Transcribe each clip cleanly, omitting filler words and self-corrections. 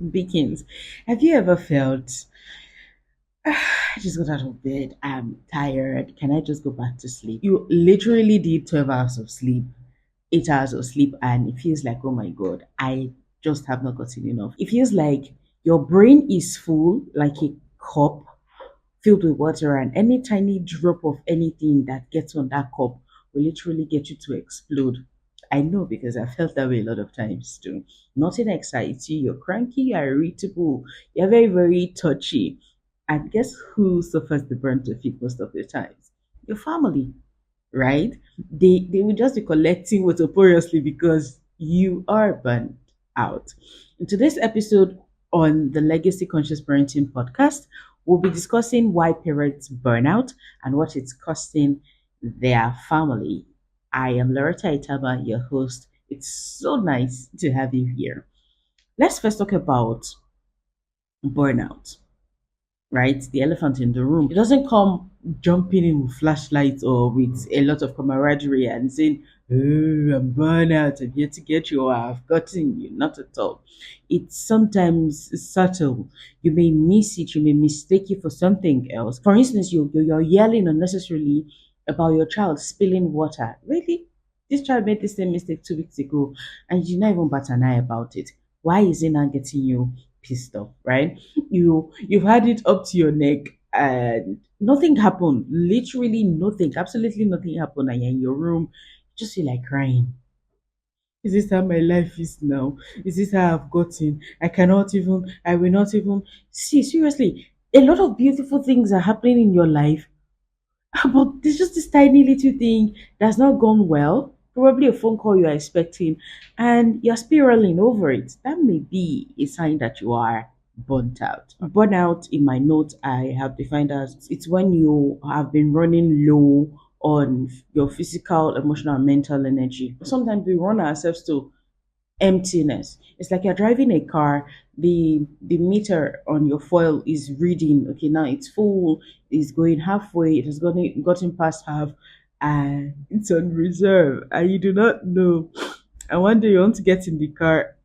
Beacons, have you ever felt I just got out of bed, I'm tired, can I just go back to sleep? You literally did 12 hours of sleep, 8 hours of sleep, and it feels like, oh my god, I just have not gotten enough. It feels like your brain is full, like a cup filled with water, and any tiny drop of anything that gets on that cup will literally get you to explode. I know because I felt that way a lot of times too. Nothing excites you, you're cranky, you're irritable, you're very, very touchy. And guess who suffers the brunt of it most of the times? Your family, right? They will just be collecting vociferously because you are burnt out. In today's episode on the Legacy Conscious Parenting podcast, we'll be discussing why parents burn out and what it's costing their family. I am Loretta Itaba, your host. It's so nice to have you here. Let's first talk about burnout, right? The elephant in the room. It doesn't come jumping in with flashlights or with a lot of camaraderie and saying, oh, I'm burned out, I'm here to get you, or I've gotten you. Not at all. It's sometimes subtle. You may miss it, you may mistake it for something else. For instance, you're yelling unnecessarily about your child spilling water. Really? This child made the same mistake 2 weeks ago and you not even bat an eye about it. Why is it not getting you pissed off, right? You've had it up to your neck and nothing happened, literally nothing, absolutely nothing happened, and you're in your room, you just feel like crying. Is this how my life is now? Is this how I've gotten? I will not even see. Seriously, a lot of beautiful things are happening in your life, but there's just this tiny little thing that's not gone well. Probably a phone call you are expecting, and you're spiraling over it. That may be a sign that you are burnt out. Burnout, in my notes, I have defined as it's when you have been running low on your physical, emotional, and mental energy. Sometimes we run ourselves to emptiness. It's like you're driving a car, the meter on your foil is reading, okay, now it's full, it's going halfway, it has gotten past half, and it's on reserve, and you do not know. And one day you want to get in the car,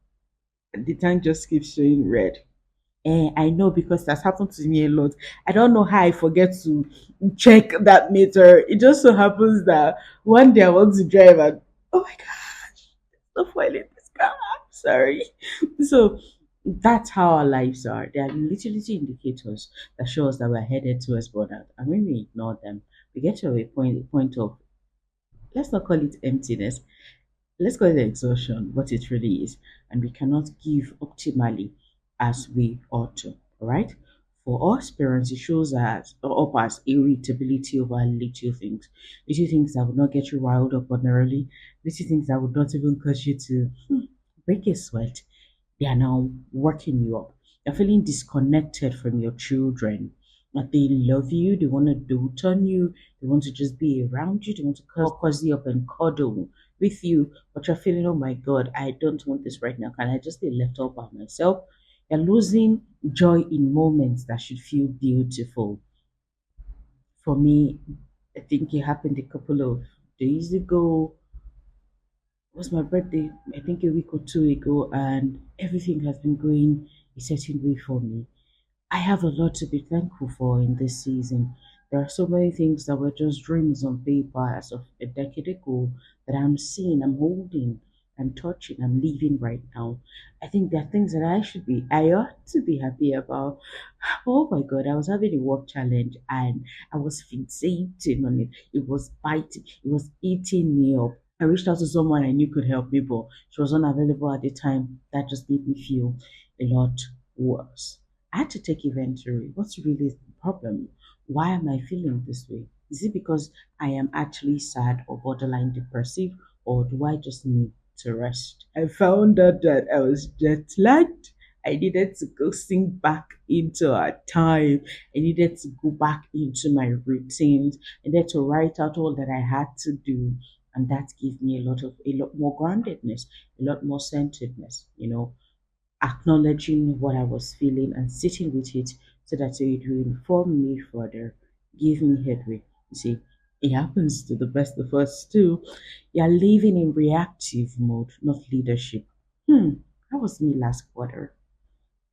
the tank just keeps showing red. And I know because that's happened to me a lot. I don't know how I forget to check that meter. It just so happens that one day I want to drive and oh my gosh, the foil in this car. I'm sorry. So that's how our lives are. They are little indicators that show us that we're headed towards burnout. And when we ignore them, we get to a point of, let's not call it emptiness, let's call it exhaustion, what it really is. And we cannot give optimally as we ought to. All right. For us parents, it shows us up as irritability over little things that would not get you riled up ordinarily, little things that would not even cause you to break a sweat. They are now working you up. You're feeling disconnected from your children. Like they love you, they want to dote on you, they want to just be around you, they want to cozy up and cuddle with you, but you're feeling, oh my god, I don't want this right now. Can I just be left all by myself? You're losing joy in moments that should feel beautiful. For me, I think it happened a couple of days ago. It was my birthday, I think a week or two ago, and everything has been going a certain way for me. I have a lot to be thankful for in this season. There are so many things that were just dreams on paper as of a decade ago that I'm seeing, I'm holding, I'm touching, I'm living right now. I think there are things that I ought to be happy about. Oh my God, I was having a work challenge and I was fixating on it. It was biting, it was eating me up. I reached out to someone I knew could help me, but she was unavailable at the time. That just made me feel a lot worse. I had to take inventory. What's really the problem? Why am I feeling this way? Is it because I am actually sad or borderline depressive, or do I just need to rest? I found out that I was jet lagged. I needed to go sink back into our time. I needed to go back into my routines. I needed to write out all that I had to do, and that gave me a lot more groundedness, a lot more centeredness. Acknowledging what I was feeling and sitting with it so that it will inform me further, give me headway. You see, it happens to the best of us too. You're living in reactive mode, not leadership. That was me last quarter.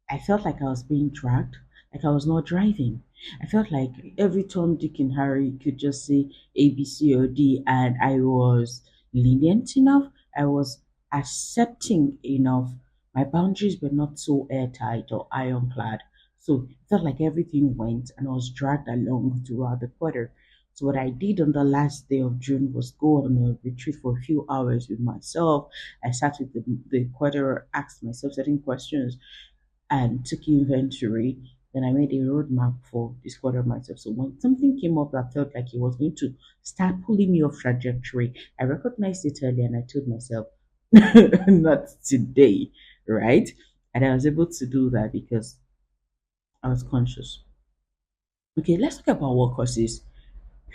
I felt like I was being dragged, like I was not driving. I felt like every Tom, Dick, and Harry could just say A, B, C, or D, and I was lenient enough. I was accepting enough. My boundaries were not so airtight or ironclad. So it felt like everything went and I was dragged along throughout the quarter. So what I did on the last day of June was go on a retreat for a few hours with myself. I sat with the quarter, asked myself certain questions and took inventory. Then I made a roadmap for this quarter of myself. So when something came up that felt like it was going to start pulling me off trajectory, I recognized it early and I told myself, not today, right? And I was able to do that because I was conscious. Okay, let's talk about what causes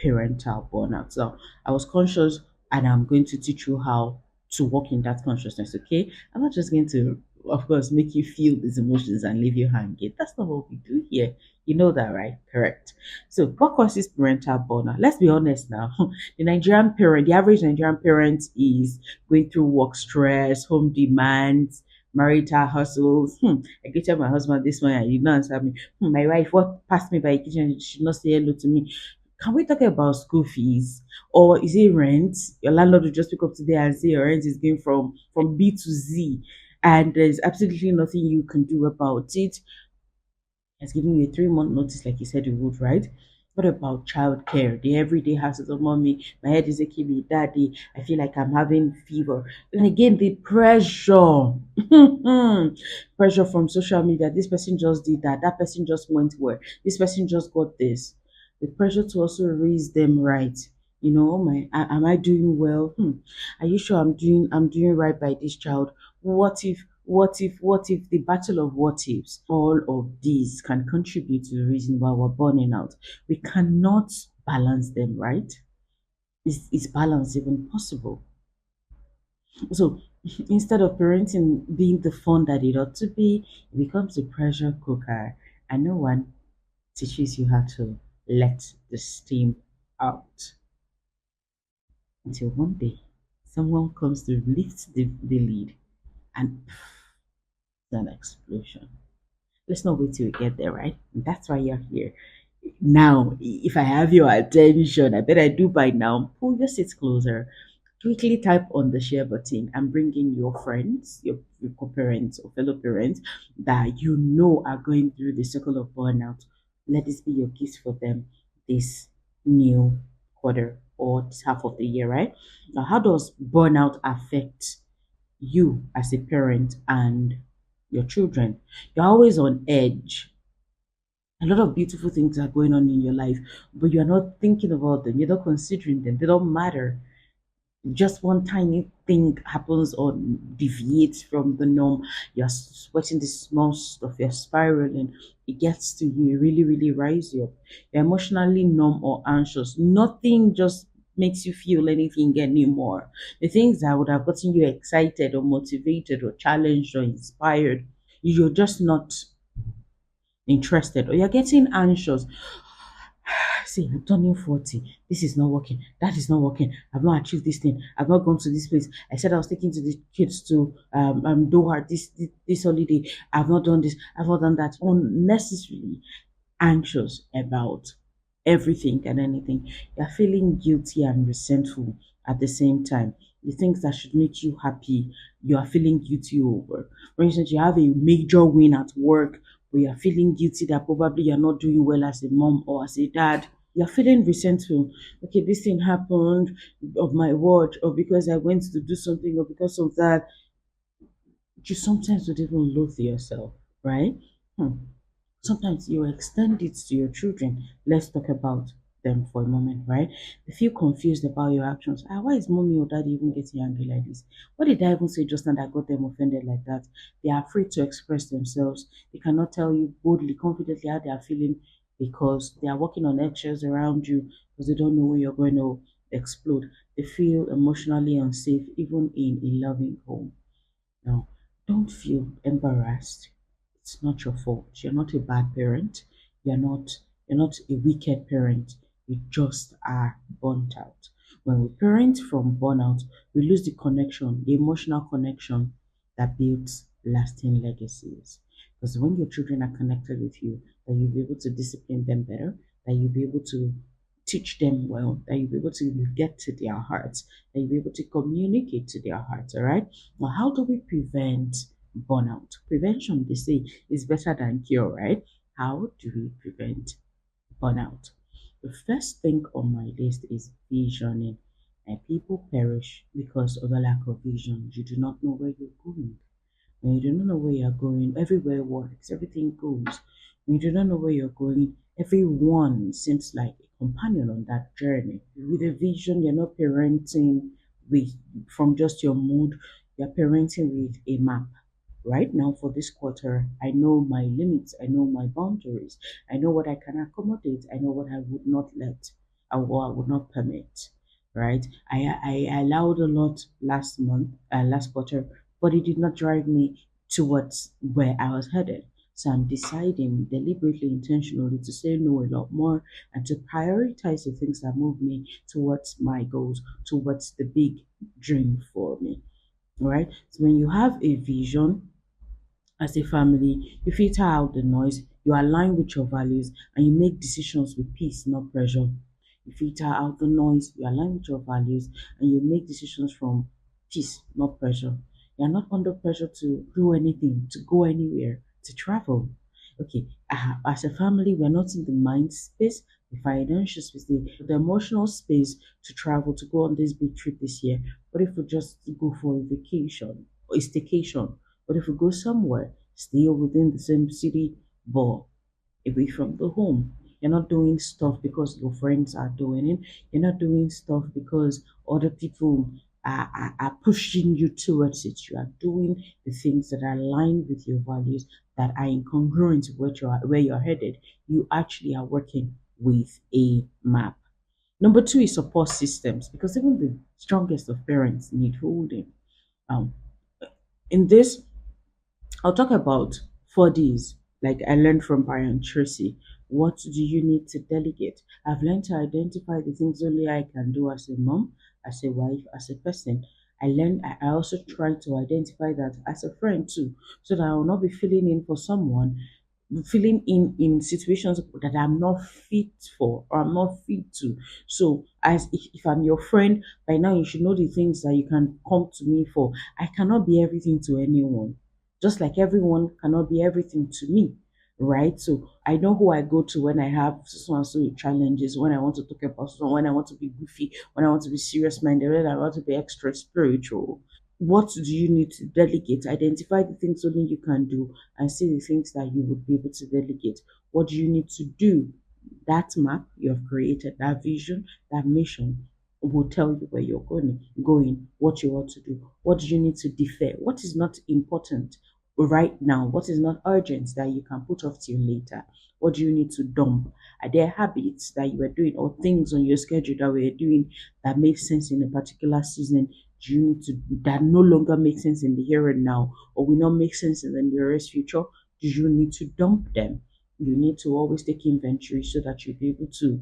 parental burnout. So I was conscious and I'm going to teach you how to walk in that consciousness, okay? I'm not just going to, of course, make you feel these emotions and leave you hanging. That's not what we do here. You know that, right? Correct. So, what causes parental burnout? Let's be honest now. The average Nigerian parent is going through work stress, home demands, marital hustles. I greeted my husband this morning and he did not answer me. My wife, what passed me by kitchen, she did not say hello to me. Can we talk about school fees? Or is it rent? Your landlord will just pick up today and say your rent is going from B to Z, and there's absolutely nothing you can do about it. Has given you a 3 month notice, like you said you would, right? What about childcare? The everyday hassles of mommy, my head is aching me, daddy, I feel like I'm having fever. And again, the pressure. Pressure from social media. This person just did that, that person just went where, this person just got this. The pressure to also raise them right. You know, oh my, am I doing well? Are you sure I'm doing right by this child? What if the battle of what ifs, all of these can contribute to the reason why we're burning out. We cannot balance them, right? Is balance even possible? So instead of parenting being the fun that it ought to be, it becomes a pressure cooker and no one teaches you how to let the steam out until one day someone comes to lift the lid and an explosion. Let's not wait till we get there, right? That's why you're here. Now, if I have your attention, I bet I do by now. Pull your seat closer. Quickly type on the share button and bring in your friends, your co-parents or fellow parents that you know are going through the circle of burnout. Let this be your gift for them this new quarter or this half of the year, right? Now, how does burnout affect you as a parent and your children? You're always on edge. A lot of beautiful things are going on in your life, but you're not thinking about them, you're not considering them, they don't matter. Just one tiny thing happens or deviates from the norm, you're sweating this small stuff, you're spiraling, it gets to you, it really, really rise you up. You're emotionally numb or anxious. Nothing just makes you feel anything anymore. The things that would have gotten you excited or motivated or challenged or inspired, you're just not interested or you're getting anxious. See, I'm turning 40. This is not working. That is not working. I've not achieved this thing. I've not gone to this place. I said I was taking to the kids to Doha this holiday. I've not done this. I've not done that. Unnecessarily anxious about everything and anything. You're feeling guilty and resentful at the same time. The things that should make you happy, you are feeling guilty over. For instance, you have a major win at work, but you're feeling guilty that probably you're not doing well as a mom or as a dad. You're feeling resentful. Okay, this thing happened of my word, or because I went to do something, or because of that. You sometimes would even loathe yourself, right? Sometimes you extend it to your children. Let's talk about them for a moment, right? They feel confused about your actions. Why is mommy or daddy even getting angry like this? What did I even say just now that got them offended like that? They are afraid to express themselves. They cannot tell you boldly, confidently how they are feeling because they are walking on eggshells around you because they don't know when you're going to explode. They feel emotionally unsafe even in a loving home. No, don't feel embarrassed. It's not your fault. You're not a bad parent. You're not a wicked parent. You just are burnt out. When we parent from burnout, we lose the connection, the emotional connection that builds lasting legacies. Because when your children are connected with you, that you'll be able to discipline them better, that you'll be able to teach them well, that you'll be able to get to their hearts, that you'll be able to communicate to their hearts. All right. Now, how do we prevent burnout? Prevention, they say, is better than cure, right? How do we prevent burnout? The first thing on my list is visioning. And people perish because of a lack of vision. You do not know where you're going. When you do not know where you're going, everywhere works, everything goes. When you do not know where you're going, everyone seems like a companion on that journey. With a vision, you're not parenting with from just your mood, you're parenting with a map. Right now, for this quarter, I know my limits, I know my boundaries, I know what I can accommodate, I know what I would not let or what I would not permit. Right? I allowed a lot last month, last quarter, but it did not drive me towards where I was headed. So I'm deciding deliberately, intentionally to say no a lot more and to prioritize the things that move me towards my goals, towards the big dream for me. Right? So when you have a vision as a family, you filter out the noise, you align with your values, and you make decisions with peace, not pressure. You filter out the noise, you align with your values, and you make decisions from peace, not pressure. You're not under pressure to do anything, to go anywhere, to travel. Okay, as a family, we're not in the mind space, the financial space, the emotional space to travel, to go on this big trip this year. What if we just go for a vacation or a staycation? But if we go somewhere, stay within the same city, but away from the home. You're not doing stuff because your friends are doing it. You're not doing stuff because other people are pushing you towards it. You are doing the things that are aligned with your values, that are incongruent with where you're headed. You actually are working with a map. Number two is support systems, because even the strongest of parents need holding. Um, in this, I'll talk about 4Ds, like I learned from Brian Tracy. What do you need to delegate? I've learned to identify the things only I can do as a mom, as a wife, as a person. I also try to identify that as a friend too, so that I will not be filling in for someone, filling in situations that I'm not fit for or I'm not fit to. So as if I'm your friend, by now you should know the things that you can come to me for. I cannot be everything to anyone, just like everyone cannot be everything to me, right? So I know who I go to when I have so and so challenges, when I want to talk about someone, when I want to be goofy, when I want to be serious minded, when I want to be extra spiritual. What do you need to delegate? Identify the things only you can do and see the things that you would be able to delegate. What do you need to do? That map you have created, that vision, that mission will tell you where you're going, what you want to do. What do you need to defer? What is not important right now? What is not urgent that you can put off till later? What do you need to dump? Are there habits that you were doing or things on your schedule that were doing that made sense in a particular season? Do you need to that no longer make sense in the here and now or will not make sense in the nearest future? Do you need to dump them? You need to always take inventory so that you'll be able to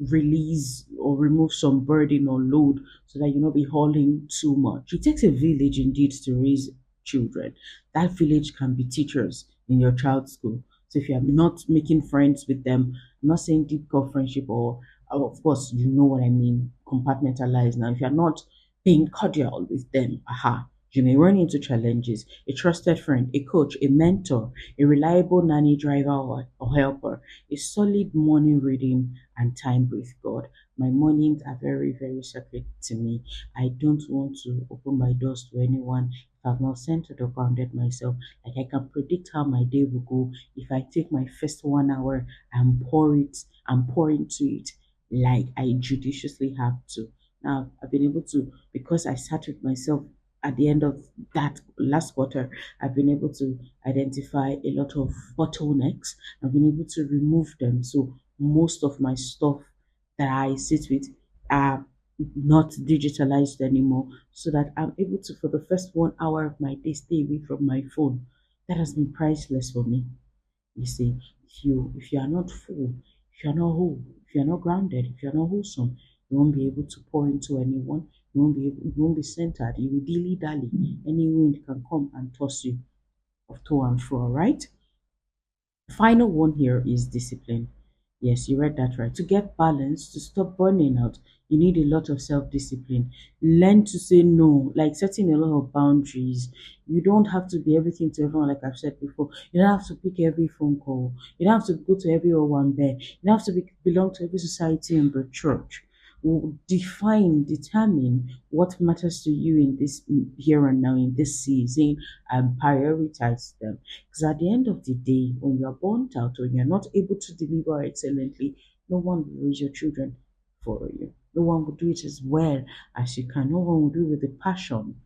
release or remove some burden or load so that you're not be hauling too much. It takes a village indeed to raise children. That village can be teachers in your child's school. So if you're not making friends with them, I'm not saying deep core friendship or of course you know what I mean, compartmentalize. Now if you're not being cordial with them, aha, you may run into challenges. A trusted friend, a coach, a mentor, a reliable nanny driver or helper, a solid morning reading and time with God. My mornings are very, very sacred to me. I don't want to open my doors to anyone if I've not centered or grounded myself. Like I can predict how my day will go if I take my first 1 hour and pour into it like I judiciously have to. Now I've been able to, because I sat with myself at the end of that last quarter, I've been able to identify a lot of bottlenecks. I've been able to remove them. So most of my stuff that I sit with are not digitalized anymore, so that I'm able to, for the first 1 hour of my day, stay away from my phone. That has been priceless for me. You see, if you are not full, if you are not whole, if you are not grounded, if you are not wholesome, you won't be able to pour into anyone. You won't be centered. You will dilly dally. Any wind can come and toss you of to and fro, right? final one here is discipline. Yes, you read that right. To get balance, to stop burning out, you need a lot of self discipline. Learn to say no, like setting a lot of boundaries. You don't have to be everything to everyone, like I've said before. You don't have to pick every phone call. You don't have to go to every one bed. You don't have to belong to every society and the church. Determine what matters to you in this here and now in this season and prioritize them. Because at the end of the day, when you're burnt out or you're not able to deliver excellently, no one will raise your children for you. No one will do it as well as you can. No one will do it with the passion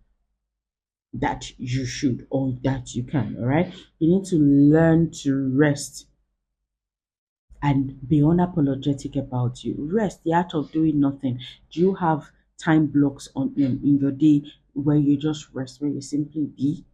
that you should or that you can. All right. You need to learn to rest and be unapologetic about you. Rest, the art of doing nothing. Do you have time blocks in your day where you just rest, where you simply be?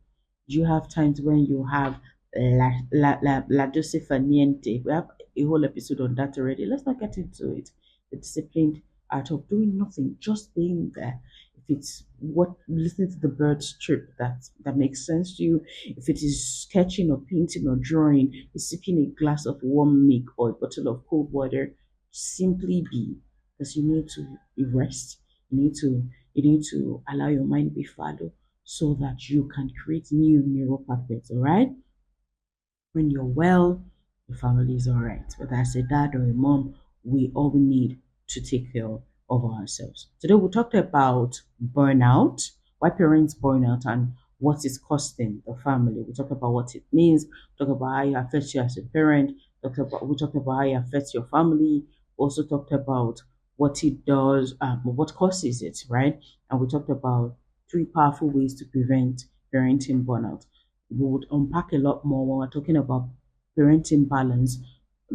Do you have times when you have la doce fa niente? We have a whole episode on that already. Let's not get into it. The disciplined art of doing nothing, just being there. If it's what listening to the birds chirp that makes sense to you, if it is sketching or painting or drawing, sipping a glass of warm milk or a bottle of cold water, simply be, because you need to rest. You need to allow your mind be fallow so that you can create new neural pathways. All right. When you're well, your family is all right. Whether as a dad or a mom, we all need to take care of ourselves. Today we talked about burnout, why parents burn out, and what is costing the family. We talked about what it means. We talked about how it affects you as a parent. We talked about how it affects your family. We also talked about what it does, what causes it, right? And we talked about three powerful ways to prevent parenting burnout. We would unpack a lot more when we're talking about parenting balance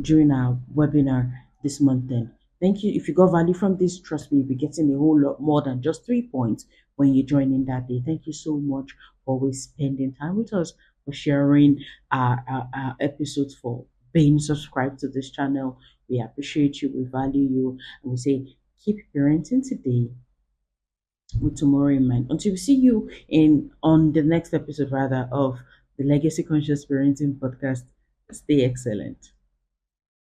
during our webinar this month. Then, thank you. If you got value from this, trust me, you'll be getting a whole lot more than just 3 points when you join in that day. Thank you so much for always spending time with us, for sharing our episodes, for being subscribed to this channel. We appreciate you, we value you, and we say keep parenting today with tomorrow in mind. Until we see you in on the next episode rather of the Legacy Conscious Parenting Podcast, stay excellent.